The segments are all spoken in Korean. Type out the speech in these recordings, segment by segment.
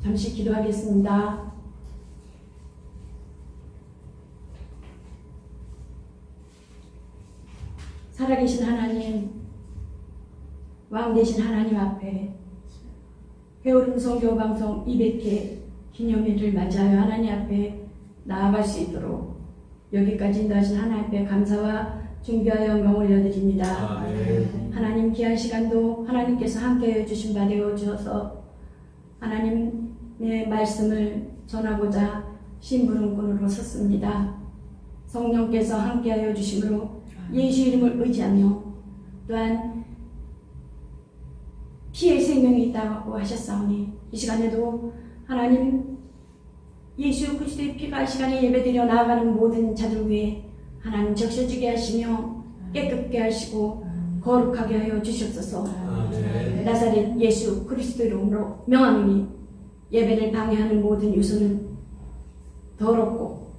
잠시 기도하겠습니다. 살아계신 하나님, 왕 되신 하나님 앞에 회오름 선교 방송 200회 기념일을 맞이하여 하나님 앞에 나아갈 수 있도록 여기까지 인도하신 하나님 앞에 감사와 존귀와 영광 올려드립니다. 하나님 귀한 시간도 하나님께서 함께해 주신 바 되어 주셔서 하나님의 말씀을 전하고자 심부름꾼으로 섰습니다. 성령께서 함께하여 주심으로 예수 이름을 의지하며 또한 피의 생명이 있다고 하셨사오니 이 시간에도 하나님 예수 그리스도의 피가 이 시간에 예배드려 나아가는 모든 자들 위해 하나님 적셔지게 하시며 깨끗게 하시고 거룩하게 하여 주시옵소서. 나사렛 예수 그리스도 이름으로 명하노니 예배를 방해하는 모든 요소는 더럽고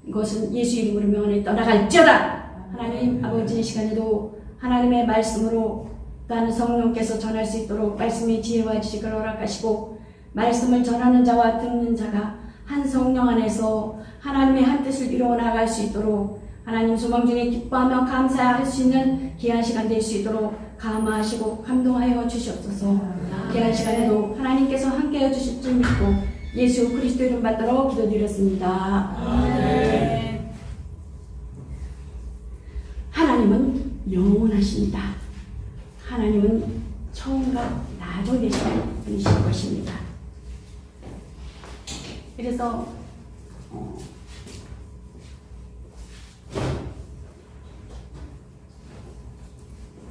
이것은 예수 이름으로 명하니 떠나갈지어다. 하나님 아버지 이 시간에도 하나님의 말씀으로 또한 성령께서 전할 수 있도록 말씀의 지혜와 지식을 허락하시고 말씀을 전하는 자와 듣는 자가 한 성령 안에서 하나님의 한 뜻을 이루어 나갈 수 있도록 하나님 소망 중에 기뻐하며 감사할 수 있는 귀한 시간 될 수 있도록 감화하시고 감동하여 주시옵소서. 귀한 시간에도 하나님께서 함께해 주실 줄 믿고 예수 그리스도 이름 받들어 기도드렸습니다. 하나님은 영원하십니다. 하나님은 처음과 나중 되시는 분이신 것입니다. 그래서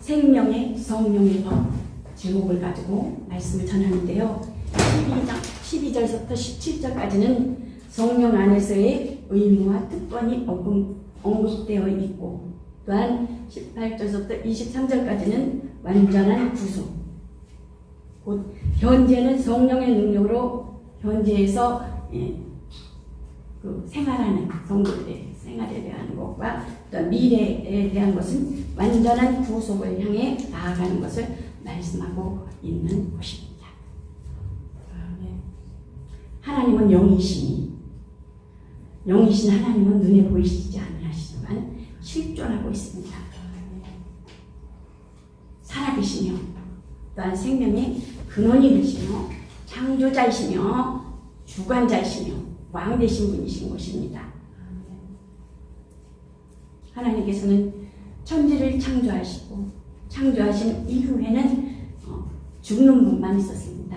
생명의 성령의 법 제목을 가지고 말씀을 전하는데요. 12절부터 17절까지는 성령 안에서의 의무와 특권이 언급되어 있고 또한 18절부터 23절까지는 완전한 구속, 곧 현재는 성령의 능력으로 현재에서 생활하는 성도들의 생활에 대한 것과 또 미래에 대한 것은 완전한 구속을 향해 나아가는 것을 말씀하고 있는 것입니다. 하나님은 영이시니 영이신 하나님은 눈에 보이시지 않으시지만 실존하고 있습니다. 살아계시며 또한 생명의 근원이 되시며 창조자이시며 주관자이시며 왕 되신 분이신 것입니다. 하나님께서는 천지를 창조하시고 창조하신 이후에는 죽는 분만 있었습니다.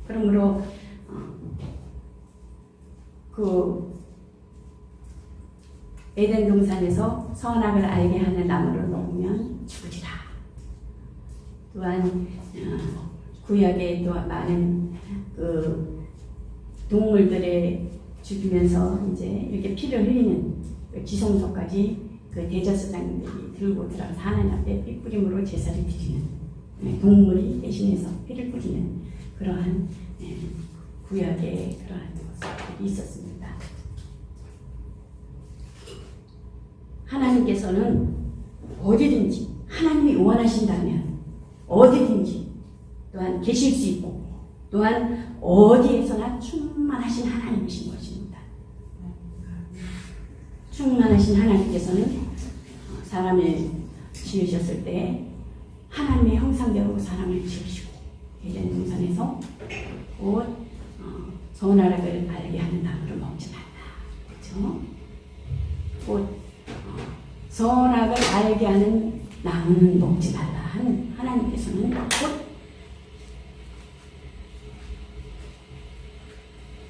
그러므로 에덴 동산에서 선악을 알게 하는 나무를 먹으면 죽으리라. 또한 구약에 또 많은 동물들의 죽이면서 이제 이렇게 피를 흘리는 지성소까지 대제사장들이 들고 들어가서 하나님 앞에 피 뿌림으로 제사를 드리는 동물이 대신해서 피를 뿌리는 그러한 구약의 그러한 것들이 있었습니다. 하나님께서는 어디든지 하나님이 원하신다면 어디든지 또한 계실 수 있고 또한 어디에서나 충만하신 하나님이신 것입니다. 충만하신 하나님께서는 사람을 지으셨을 때 하나님의 형상대로 사람을 지으시고 에덴 동산에서 곧 선악을 알게 하는 나무를 먹지 말라. 그렇죠? 곧 선악을 알게 하는 나무는 먹지 말라 하는 하나님께서는 곧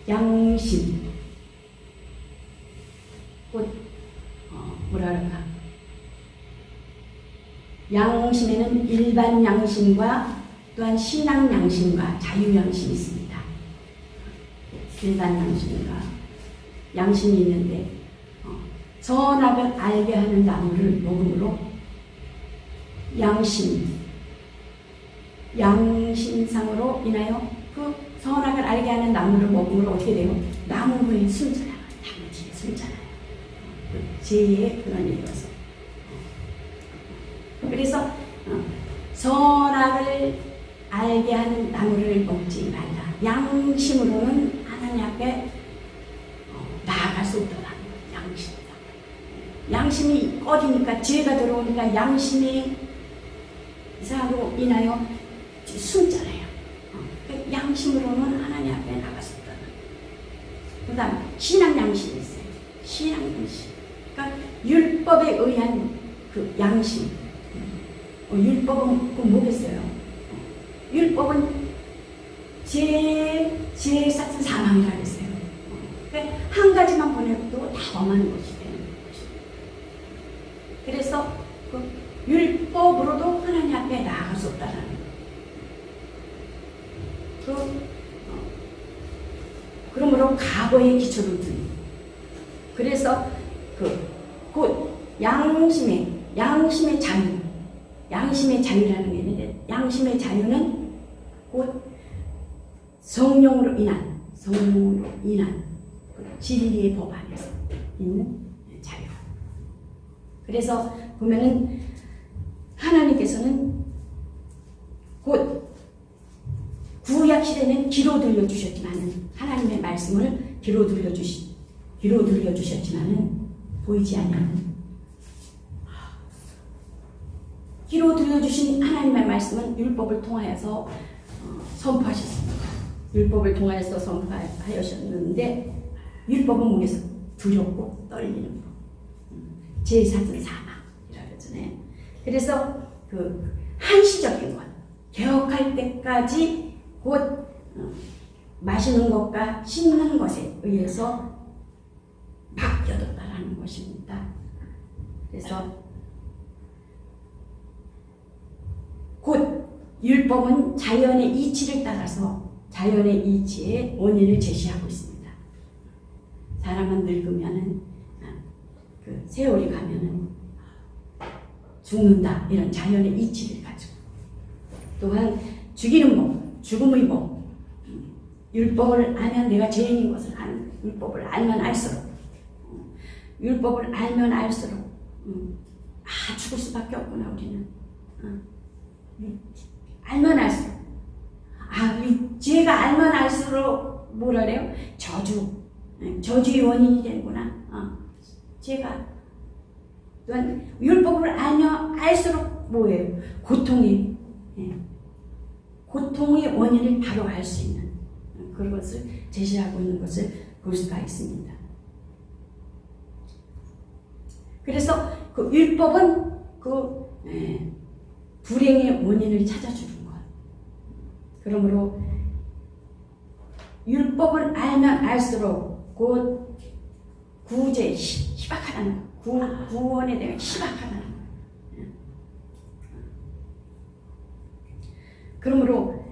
양심, 곧 뭐랄까 양심에는 일반 양심과 또한 신앙 양심과 자유 양심이 있습니다. 일반 양심과 양심이 있는데 선악을 알게 하는 나무를 먹음으로 양심상으로 인하여 그 선악을 알게 하는 나무를 먹음으로 어떻게 돼요? 나무의 순자나요. 나무지의 순자나요. 죄의 근원이어서. 그래서 선악을 알게 하는 나무를 먹지 말라. 양심으로는 하나님 앞에 나아갈 수 없더라. 양심이 꺼지니까, 죄가 들어오니까 양심이 이상으로 인하여 숨잖아요. 양심으로는 하나님 앞에 나갈 수 없더라. 그 다음 신앙 양심이 있어요. 신앙 양심. 그러니까 율법에 의한 그 양심. 율법은 그 뭐겠어요? 율법은 죄의 삭은 사망이라고 했어요. 그러니까 한 가지만 보내도 다 범하는 것이 되는 것입니다. 그래서 그 율법으로도 하나님 앞에 나아갈 수 없다는 그러므로 각오의 기초를 둔. 그래서 곧 양심의 자유. 양심의 자유라는 게 있는데, 양심의 자유는 곧 성령으로 인한 그 진리의 법 안에서 있는 자유. 그래서 보면은 하나님께서는 곧 구약 시대는 귀로 들려주셨지만은, 하나님의 말씀을 귀로 들려주셨지만은 보이지 않는, 귀로 들려주신 하나님의 말씀은 율법을 통하여서 선포하셨습니다. 율법을 통하여서 선포하셨는데, 율법은 뭐겠어? 두렵고 떨리는 법. 제4는 사망이라고 하잖아요. 그래서 그 한시적인 것, 개혁할 때까지 곧 마시는 것과 씻는 것에 의해서 맡겨뒀다라는 것입니다. 그래서 곧 율법은 자연의 이치를 따라서 자연의 이치의 원인을 제시하고 있습니다. 사람은 늙으면은 그 세월이 가면은 죽는다, 이런 자연의 이치를 가지고, 또한 죽이는 법, 죽음의 법, 율법을 알면 내가 죄인인 것을 아는, 율법을 알면 알수록 죽을 수밖에 없구나. 우리는 알면 알수록, 이 죄가 알면 알수록 뭐라 그래요? 저주의 원인이 되는구나. 죄가 또한 율법을 알면 알수록 뭐예요? 고통의 원인을 바로 알 수 있는 그런 것을 제시하고 있는 것을 볼 수가 있습니다. 그래서 그 율법은 불행의 원인을 찾아주는 것. 그러므로 율법을 알면 알수록 곧 구제, 희박하다는 것. 구원에 대한 희박하다는 것. 그러므로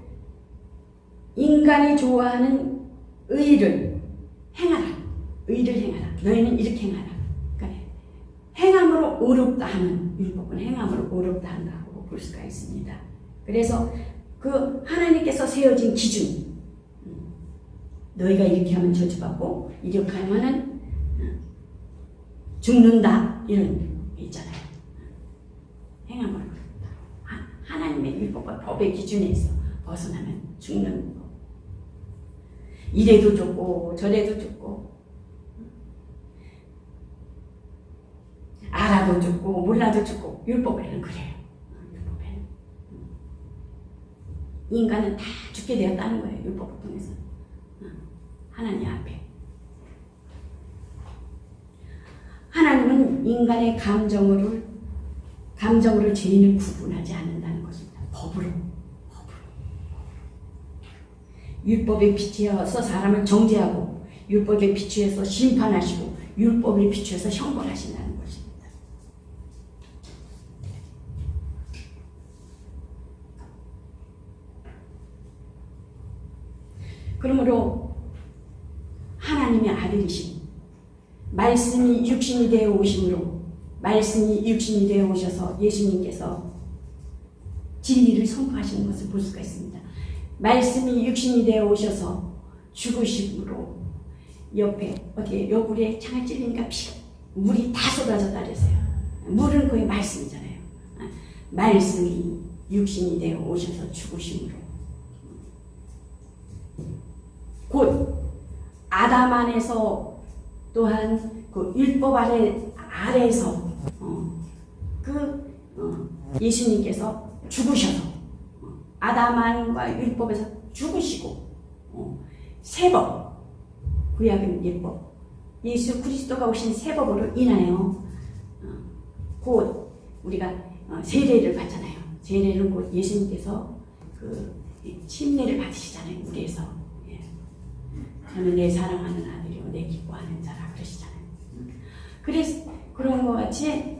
인간이 좋아하는 의를 행하라. 너희는 이렇게 행하라. 그러니까 행함으로 어렵다 하는, 율법은 행함으로 어렵다 한다고 볼 수가 있습니다. 그래서 그 하나님께서 세워진 기준, 너희가 이렇게 하면 저주받고 이렇게 하면은 죽는다, 이런 게 있잖아요. 행함으로 하나님의 율법과 법의 기준에서 벗어나면 죽는 법. 이래도 죽고 저래도 죽고, 알아도 죽고 몰라도 죽고, 율법에는 그래요. 율법에는 인간은 다 죽게 되었다는 거예요. 율법을 통해서 하나님 앞에. 하나님은 인간의 감정으로 죄인을 구분하지 않는다는 것입니다. 법으로. 율법에 비추어서 사람을 정죄하고, 율법에 비추어서 심판하시고, 율법에 비추어서 형벌하신다는 것입니다. 그러므로 하나님의 아들이신 말씀이 육신이 되어 오심으로, 말씀이 육신이 되어 오셔서 예수님께서 진리를 선포하시는 것을 볼 수가 있습니다. 말씀이 육신이 되어 오셔서 죽으심으로 옆에 어디에 옆구리에 창을 찔리니까 물이 다 쏟아졌다 그랬어요. 물은 거의 말씀이잖아요. 말씀이 육신이 되어 오셔서 죽으심으로 곧 아담 안에서 또한 그 율법 아래에서 예수님께서 죽으셔서 아담과 율법에서 죽으시고 새법, 구약은 율법, 예수 그리스도가 오신 새법으로 인하여 곧 우리가 세례를 받잖아요. 세례는 곧 예수님께서 그 침례를 받으시잖아요. 우리에서. 예. 저는 내 사랑하는 아들이요 내 기뻐하는 자라 그러시잖아요. 그래서 그런 것 같이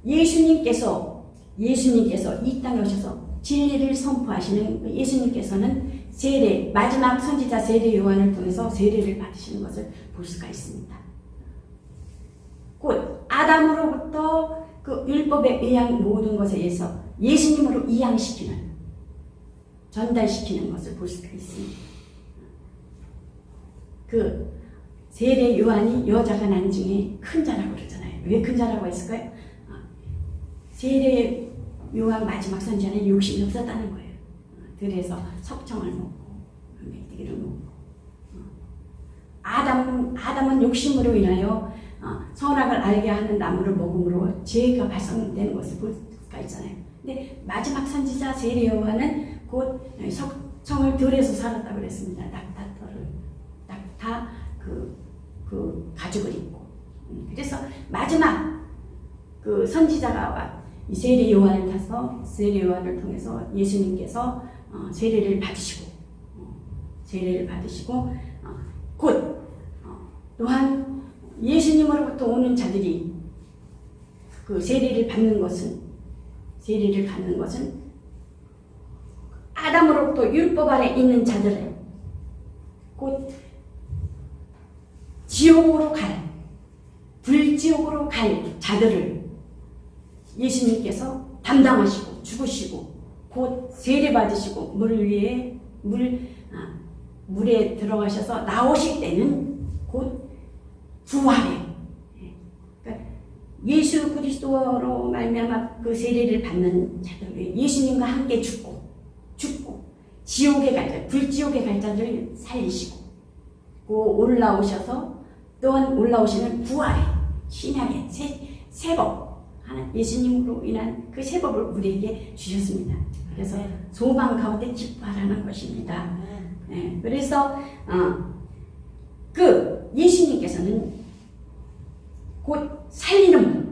예수님께서 이 땅에 오셔서 진리를 선포하시는 예수님께서는 세례, 마지막 선지자 세례 요한을 통해서 세례를 받으시는 것을 볼 수가 있습니다. 곧 아담으로부터 그 율법에 의한 모든 것에 의해서 예수님으로 이양시키는, 전달시키는 것을 볼 수가 있습니다. 그 세례 요한이 여자가 난 중에 큰 자라고 그러잖아요. 왜 큰 자라고 했을까요? 세례 요한 마지막 선지자는 욕심이 없었다는 거예요. 그래서 석청을 먹고 메뚜기를 먹고 아담은 욕심으로 인하여 선악을 알게 하는 나무를 먹음으로 죄가 발생되는 것을 볼 수가 있잖아요. 근데 마지막 선지자 세례 요한은 곧 석청을 덜해서 살았다고 그랬습니다. 낙타 그 가죽을 입고. 그래서 마지막 그 선지자가 이 세례 요한을 타서 세례 요한을 통해서 예수님께서 세례를 받으시고 곧 또한 예수님으로부터 오는 자들이 그 세례를 받는 것은 아담으로부터 율법 아래 있는 자들을 곧 불지옥으로 갈 자들을 예수님께서 담당하시고 죽으시고 곧 세례 받으시고 물에 들어가셔서 나오실 때는 곧 부활해. 그러니까 예수 그리스도로 말미암아 그 세례를 받는 자들, 예수님과 함께 죽고 지옥에 갈 자, 불지옥에 갈 자를 살리시고 올라오셔서 또한 올라오시는 부활의 신약의 새법, 예수님으로 인한 그 새법을 우리에게 주셨습니다. 그래서 소망 가운데 기뻐하라는 것입니다. 네, 그래서 그 예수님께서는 곧 살리는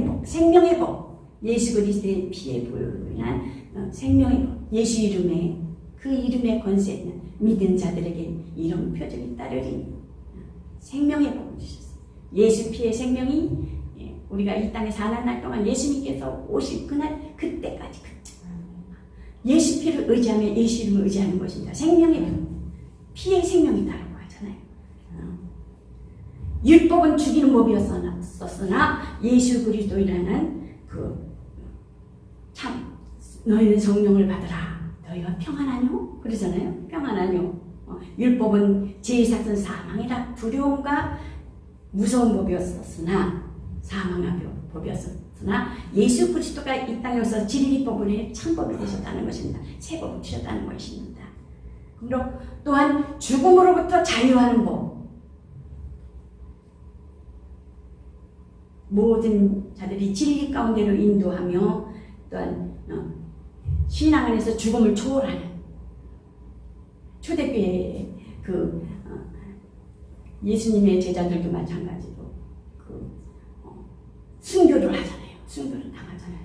법, 생명의 법, 예수 그리스도의 피의 보혈로 인한 생명의 법, 예수 이름에 그 이름의 권세 있는 믿은 자들에게 이런 표적이 따르리니 생명의 법을 주셨어요. 예수 피의 생명이 우리가 이 땅에 사는 날 동안 예수님께서 오실 그때까지 예수 피를 의지하며 예수 이름을 의지하는 것입니다. 생명의 법, 피의 생명이다라고 하잖아요. 율법은 죽이는 법이었으나 예수 그리스도라는 참 너희는 성령을 받으라. 너희가 평안하뇨? 그러잖아요. 평안하뇨. 율법은 제사든 사망이라 두려움과 무서운 법이었으나 사망의 법이었으나 예수 그리스도가 이 땅에 오셔서 진리법을 참법이 되셨다는 것입니다. 새법을 주셨다는 것입니다. 그리고 또한 죽음으로부터 자유하는 법, 모든 자들이 진리 가운데로 인도하며 또한 신앙 안에서 죽음을 초월하는 초대교회의 예수님의 제자들도 마찬가지로 순교를 하잖아요. 순교를 당하잖아요.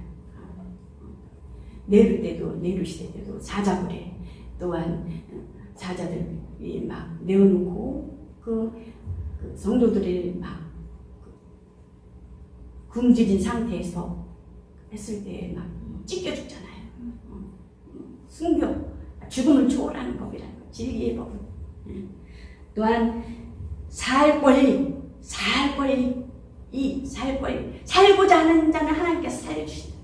네루 시대 때도 사자굴에 또한 사자들이 막 내어놓고 그 성도들이 막 굶주린 상태에서 했을 때 막 찢겨 죽잖아요. 순교, 죽음을 초월하는 법이라는 것, 진리의 법은. 또한 살 권리, 살고자 하는 자는 하나님께서 살려주신다.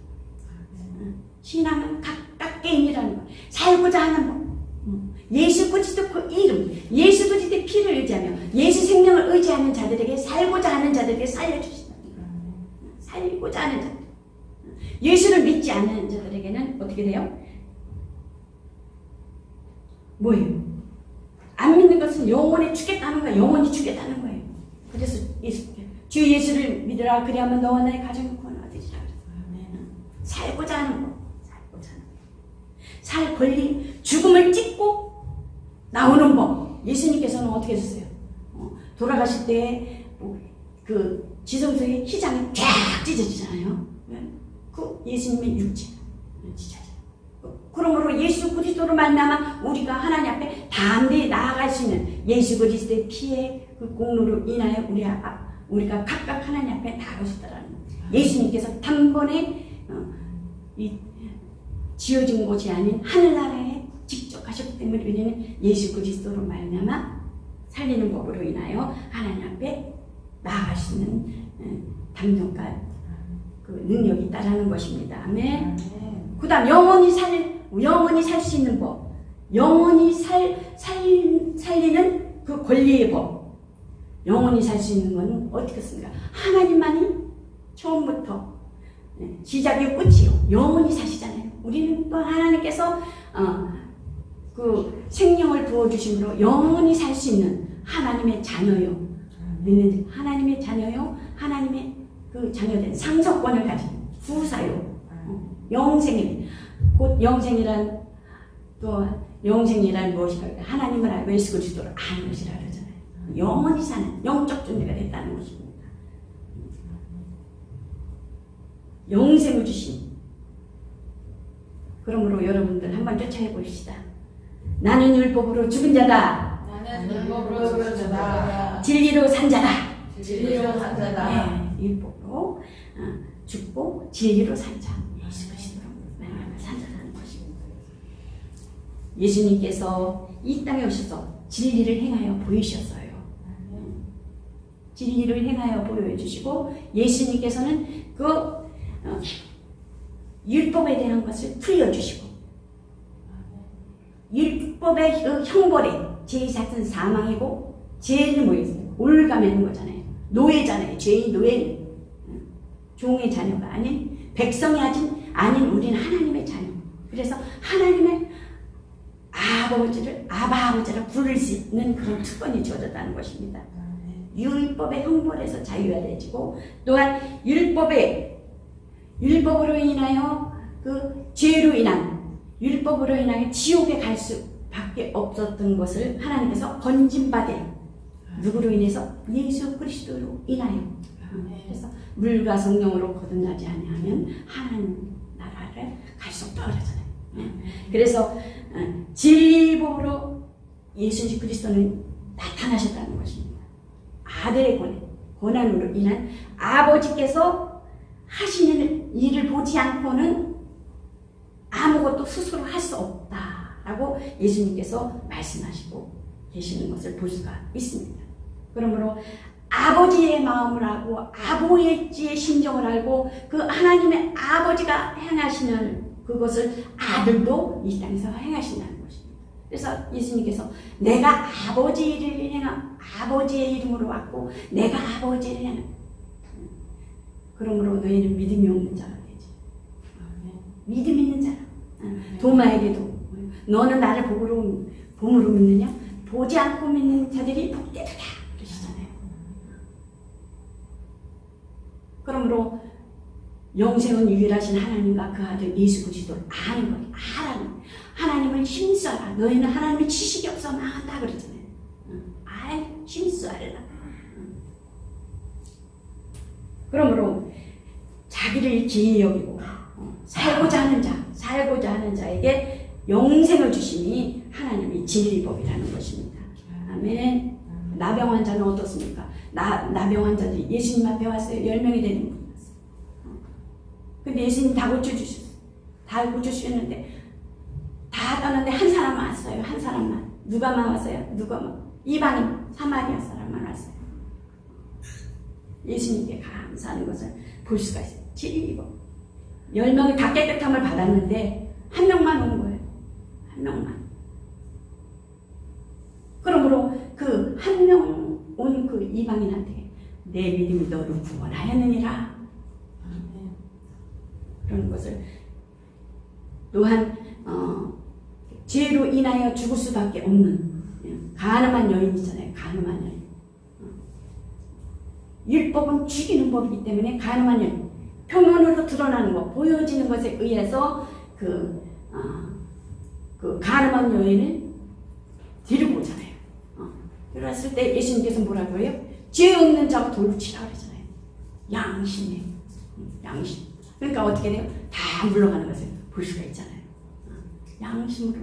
신앙은 각개인이라는 것, 살고자 하는 법. 예수 그리스도 그 이름, 예수 그리스도의 피를 의지하며 예수 생명을 의지하는 자들에게 살고자 하는 자들에게 살려주신다. 살고자 하는 자들. 예수를 믿지 않는 자들에게는 어떻게 돼요? 뭐예요? 안 믿는 것은 영원히 죽겠다는 거예요. 영원히 죽겠다는 거예요. 그래서 주 예수를 믿으라. 그리하면 너와 나의 가정이 구원을 얻으리라. 살고자 하는 거. 살 권리, 죽음을 찍고 나오는 법. 예수님께서는 어떻게 하셨어요? 돌아가실 때 그 지성소의 휘장이 쫙 찢어지잖아요. 그 예수님의 육체가 찢어져요. 그러므로 예수 그리스도로 말미암아 우리가 하나님 앞에 담대히 나아갈 수 있는 예수 그리스도의 피의 그 공로로 인하여 우리가 각각 하나님 앞에 나아갈 수 있다라는 거예요. 예수님께서 단번에 이 지어진 곳이 아닌 하늘나라에 직접 가셨기 때문에 우리는 예수 그리스도로 말미암아 살리는 법으로 인하여 하나님 앞에 나아갈 수 있는 담력과 그 능력이 있다라는 것입니다. 아멘. 그 다음 영원히 살 수 있는 법, 영원히 살리는 그 권리의 법. 영원히 살 수 있는 건 어떻겠습니까? 하나님만이 처음부터 시작이요 끝이요 영원히 사시잖아요. 우리는 또 하나님께서 그 생명을 부어주심으로 영원히 살 수 있는 하나님의 자녀요. 하나님의 자녀요. 하나님의 그 자녀된 상속권을 가진 후사요. 영생이 곧 영생이란 또 영생이란 무엇인가? 하나님을 알고 예수 그리스도를 아는 것이라 그러잖아요. 영원히 사는 영적 존재가 됐다는 것입니다. 영생을 주신. 그러므로 여러분들 한번 쫓아해 보십시다. 나는 율법으로 죽은 자다. 나는 율법으로 죽은 자다. 진리로 산 자다. 진리로 산 자다. 네, 율법으로 죽고 진리로 산 자. 예수 그리스도로 산 자라는 것입니다. 예수님께서 이 땅에 오셔서 진리를 행하여 보이셨어요. 진리를 행하여 보여주시고 예수님께서는 그 율법에 대한 것을 풀려주시고 율법의 그 형벌이 제일 작은 사망이고 죄는 뭐였어요? 올가매는 거잖아요. 노예잖아요. 죄인 노예는 종의 자녀가 아닌 백성이 아닌 우리는 하나님의 자녀. 그래서 하나님의 아버지를 부를 수 있는 그런 특권이 주어졌다는 것입니다. 율법의 형벌에서 자유화되지고 또한 율법으로 인하여 그 죄로 인한 율법으로 인하여 지옥에 갈 수밖에 없었던 것을 하나님께서 건진받은 누구로 인해서? 예수 그리스도로 인하여. 그래서 물과 성령으로 거듭나지 아니하면 하나님 나라를 갈 수 없다고 그러잖아요. 그래서 진리법으로 예수 그리스도는 나타나셨다는 것입니다. 아들의 고난으로 인한 아버지께서 하시는 일을 보지 않고는 아무것도 스스로 할 수 없다라고 예수님께서 말씀하시고 계시는 것을 볼 수가 있습니다. 그러므로 아버지의 마음을 알고 아버지의 심정을 알고 그 하나님의 아버지가 행하시는 그것을 아들도 이 땅에서 행하신다는 것입니다. 그래서 예수님께서 내가 아버지의 이름으로 왔고 내가 아버지를 행한 그러므로 너희는 믿음이 없는 자가 되지. 믿음 있는 자라. 도마에게도 너는 나를 봄으로 믿느냐? 보지 않고 믿는 자들이 복되도다 그러시잖아요. 그러므로 영생은 유일하신 하나님과 그 아들 예수 그리스도를 아는 것, 하나님을 힘써라. 너희는 하나님의 지식이 없어 망한다 그러잖아요. 힘써라. 그러므로 자기를 귀히 여기고 살고자 하는 자에게 영생을 주시니 하나님이 진리법이라는 것입니다. 아멘. 나병 환자는 어떻습니까? 나병 환자들이 예수님 앞에 왔어요. 10명이 되는 분이 왔어요. 근데 예수님 다 고쳐주셨는데 다 떠났는데 한 사람만 왔어요. 한 사람만. 누가만 왔어요? 이방인 사마리아 사람만 왔어요. 예수님께 감사하는 것을 볼 수가 있어요. 진리법. 10명이 다 깨끗함을 받았는데 한 명만 온 거예요. 한 명만. 그러므로 그 한 명 온 그 이방인한테 내 믿음이 너를 구원하였느니라. 그런 것을 또한 죄로 인하여 죽을 수밖에 없는 간음한 여인이잖아요. 간음한 여인. 율법은 죽이는 법이기 때문에 간음한 여인, 표면으로 드러나는 것, 보여지는 것에 의해서 그 간음한 여인을 데리고 오잖아요. 그랬을 때 예수님께서 뭐라고 해요? 죄 없는 자가 돌로 치라고 그러잖아요. 양심이에요. 양심. 그러니까 어떻게 돼요? 다 물러가는 것을 볼 수가 있잖아요. 양심으로.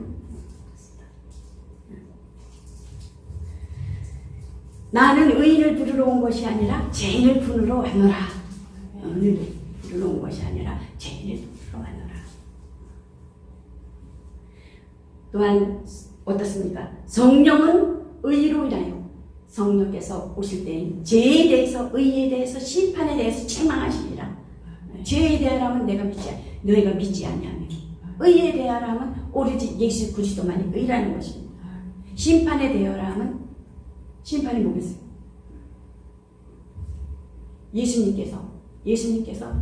나는 의인을 부르러 온 것이 아니라 죄인을 부르러 왔노라. 의인을 부르러 온 것이 아니라 죄인을 부르러 왔노라. 또한 어떻습니까? 성령은 의로 인하여 성령께서 오실 때엔 죄에 대해서, 의에 대해서, 심판에 대해서 책망하시리라. 죄에 대하라면 너희가 믿지 아니하며, 의에 대하라면 오로지 예수 그리스도만이 의라는 것입니다. 심판에 대하라면 심판이 뭐겠어요? 예수님께서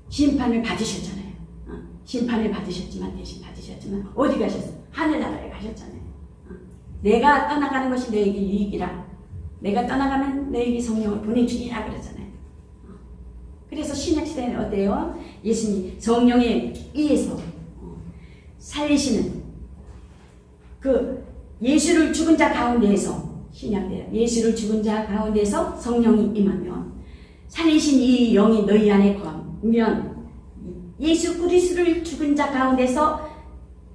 심판을 받으셨잖아요. 심판을 받으셨지만, 대신 받으셨지만 어디 가셨어요? 하늘나라에 가셨잖아요. 내가 떠나가는 것이 너에게 유익이라. 내가 떠나가면 너에게 성령을 보내주리라 그러잖아요. 그래서 신약시대는 어때요? 예수님 성령에 의해서 살리시는 그 예수를 죽은 자 가운데에서, 신약대 예수를 죽은 자 가운데서 성령이 임하면 살리신 이 영이 너희 안에 거하면, 예수 그리스도를 죽은 자 가운데서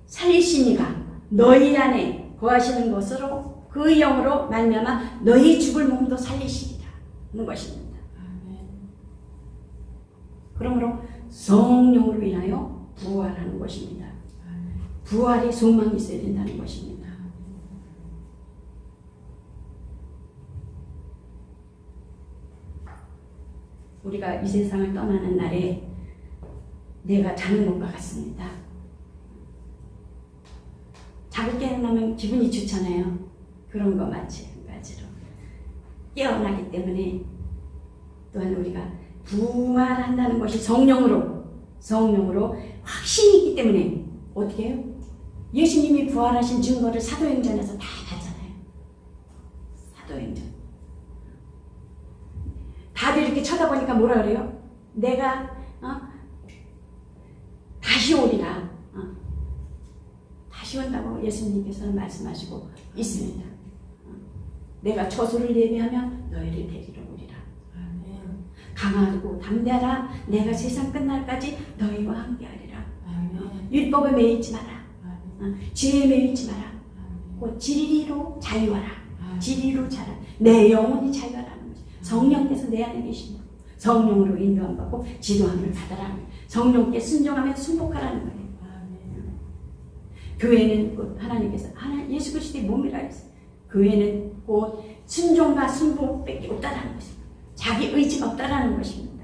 살리신 이가 너희 안에 거하시는 것으로, 그 영으로 말미암아 너희 죽을 몸도 살리시리라는 것입니다. 그러므로 성령으로 인하여 부활하는 것입니다. 부활의 소망이 있어야 된다는 것입니다. 우리가 이 세상을 떠나는 날에 내가 자는 것과 같습니다. 자고 깨어나면 기분이 좋잖아요. 그런 거 마찬가지로 깨어나기 때문에 또한 우리가 부활한다는 것이 성령으로 확신이 있기 때문에 어떻게 해요? 예수님이 부활하신 증거를 사도행전에서 다 봤잖아요. 사도행전. 다들 이렇게 쳐다보니까 뭐라 그래요? 내가 다시 오리라. 다시 온다고 예수님께서는 말씀하시고 있습니다. 내가 저수를 예비하면 너희를 데리러 오리라. 강하고 담대하라. 내가 세상 끝날까지 너희와 함께하리라. 율법에 매이지 마라. 죄에 매이지 마라. 곧 진리로 자유하라. 진리로 자라. 내 영혼이 자유하라는 거죠. 성령께서 내 안에 계신 거. 성령으로 인도함 받고 지도함을 받아라는 거예요. 성령께 순종하며 순복하라는 거예요. 교회는 곧 하나님께서 예수 그리스도의 몸이라 했어요. 교회는 곧 순종과 순복밖에 없다라는 것입니다. 자기 의지가 없다라는 것입니다.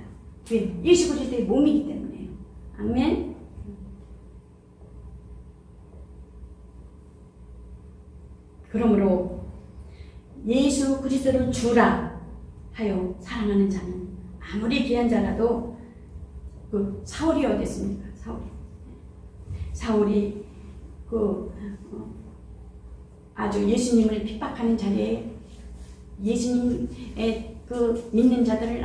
왜? 예수 그리스도의 몸이기 때문에요. 아멘. 그러므로 예수 그리스도를 주라 하여 사랑하는 자는 아무리 귀한 자라도 그 사울이 어땠습니까? 사울이 아주 예수님을 핍박하는 자리에 예수님의 그 믿는 자들을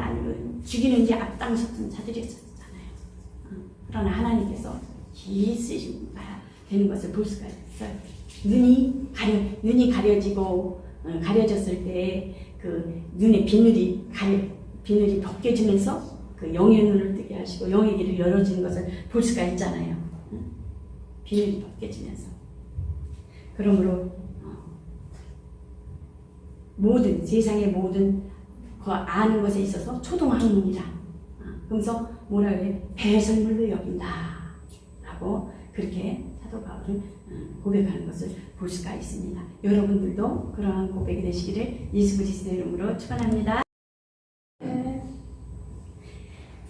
죽이는 데 앞장섰던 자들이었잖아요. 그러나 하나님께서 기쓰셔야 되는 것을 볼 수가 있어요. 눈이 가려졌을 때 그 눈의 비늘이 벗겨지면서 그 영의 눈을 뜨게 하시고 영의 길을 열어주는 것을 볼 수가 있잖아요. 비늘이 벗겨지면서. 그러므로 세상의 모든 그 아는 것에 있어서 초등학문이라. 그래서 뭐라 그래? 배설물로 여긴다 라고 그렇게 사도 바울은 고백하는 것을 볼 수가 있습니다. 여러분들도 그러한 고백이 되시기를 예수 그리스도의 이름으로 축원합니다.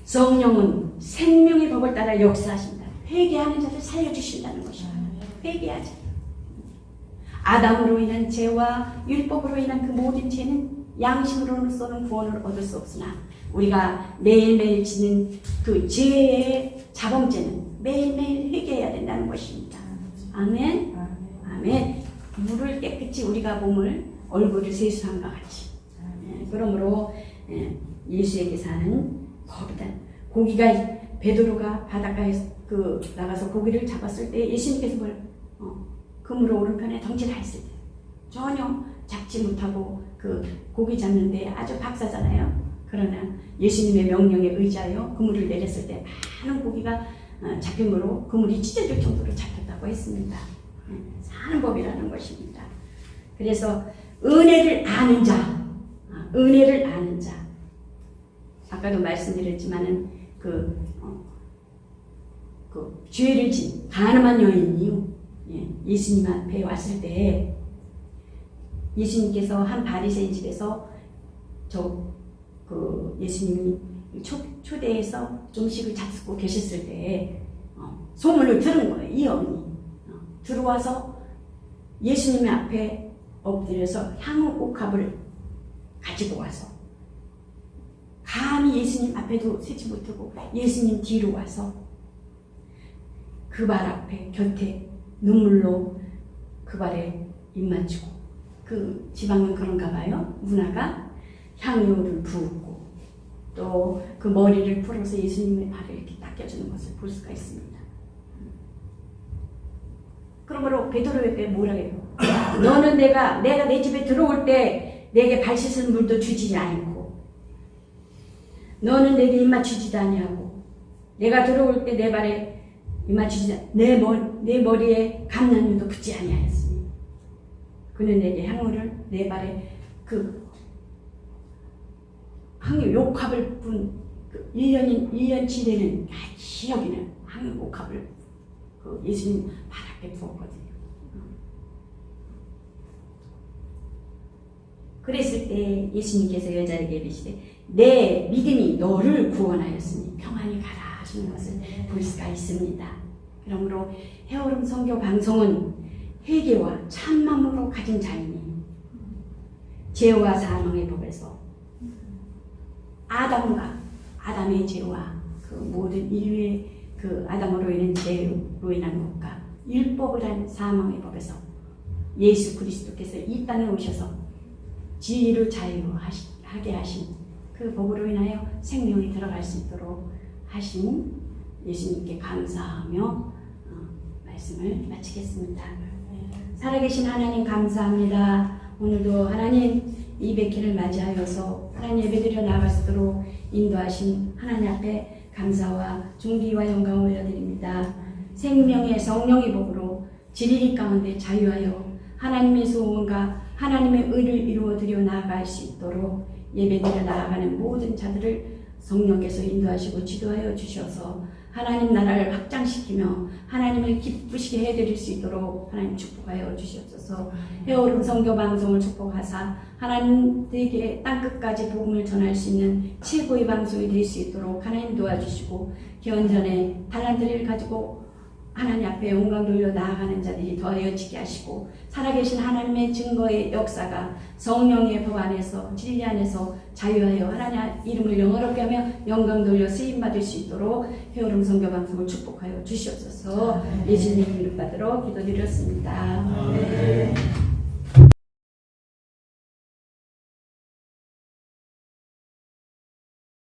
성령은 생명의 법을 따라 역사하신다. 회개하는 자를 살려주신다는 것입니다. 회개하자. 아담으로 인한 죄와 율법으로 인한 그 모든 죄는 양심으로서는 구원을 얻을 수 없으나 우리가 매일매일 지는 그 죄의 자범죄는 매일매일 회개해야 된다는 것입니다. 아멘. 다음에 물을 깨끗이 우리가 몸을 얼굴을 세수함과 같이 그러므로 예수에게 사는 거기다 고기가 베드로가 바닷가에 나가서 고기를 잡았을 때 예수님께서 그물로 오른편에 덩치를 했을 때 전혀 잡지 못하고 그 고기 잡는데 아주 박사잖아요. 그러나 예수님의 명령에 의지하여 그물을 내렸을 때 많은 고기가 잡힘으로 그물이 찢어질 정도로 잡혔다고 했습니다. 사는 법이라는 것입니다. 그래서 은혜를 아는 자, 은혜를 아는 자. 아까도 말씀드렸지만은 그 죄를 진 가늠한 여인이요. 예수님 앞에 왔을 때 예수님께서 한 바리새인 집에서 예수님이 초대해서 음식을 잡수고 계셨을 때 소문을 들은 거예요. 이 여인이 들어와서 예수님 앞에 엎드려서 향옥합을 가지고 와서 감히 예수님 앞에도 서지 못하고 예수님 뒤로 와서 그 발 앞에 곁에 눈물로 그 발에 입 맞추고 그 지방은 그런가 봐요. 문화가 향유를 부었고 또 그 머리를 풀어서 예수님의 발을 이렇게 닦여주는 것을 볼 수가 있습니다. 그러므로 베드로에게 뭐라 해요? 너는 내가 내 집에 들어올 때 내게 발 씻을 물도 주지 않고 너는 내게 입 맞추지도 아니하고 내가 들어올 때 내 발에 입 맞추지 내 머리에 감난유도 붙지 아니하였으니 그는 내게 향유를 내 발에 향유 욕합을 분 1년치 되는 같이 여기는 향유 욕합을 예수님 발 앞에 부었거든요. 그랬을 때 예수님께서 여자에게 이르시되 내 믿음이 너를 구원하였으니 평안히 가라 하시는 것을 볼 수가 있습니다. 그러므로 헤어름 선교 방송은 회개와 참마음으로 가진 자이니 죄와 사망의 법에서 아담의 죄와 그 모든 인류의 그 아담으로 인한 죄로 인한 것과 율법을 한 사망의 법에서 예수 그리스도께서 이 땅에 오셔서 지위를 자유하게 하신 그 법으로 인하여 생명이 들어갈 수 있도록 하신 예수님께 감사하며 말씀을 마치겠습니다. 살아계신 하나님 감사합니다. 오늘도 하나님 200회를 맞이하여서 하나님 예배드려 나갈 수 있도록 인도하신 하나님 앞에 감사와 존귀와 영광을 올려드립니다. 생명의 성령의 법으로 진리 가운데 자유하여 하나님의 소원과 하나님의 의를 이루어드려 나아갈 수 있도록 예배드려 나아가는 모든 자들을 성령께서 인도하시고 지도하여 주셔서 하나님 나라를 확장시키며 하나님을 기쁘시게 해드릴 수 있도록 하나님 축복하여 주시옵소서. 헤어름 선교 방송을 축복하사 하나님에게 땅끝까지 복음을 전할 수 있는 최고의 방송이 될 수 있도록 하나님 도와주시고 기원전에 달란트를 가지고 하나님 앞에 영광 돌려 나아가는 자들이 더하여지게 하시고 살아계신 하나님의 증거의 역사가 성령의 법 안에서 진리 안에서 자유하여 하나님 이름을 영어롭게 하며 영광 돌려 쓰임받을 수 있도록 헤어름 선교 방송을 축복하여 주시옵소서. 예수님 이름 받들어 기도드렸습니다.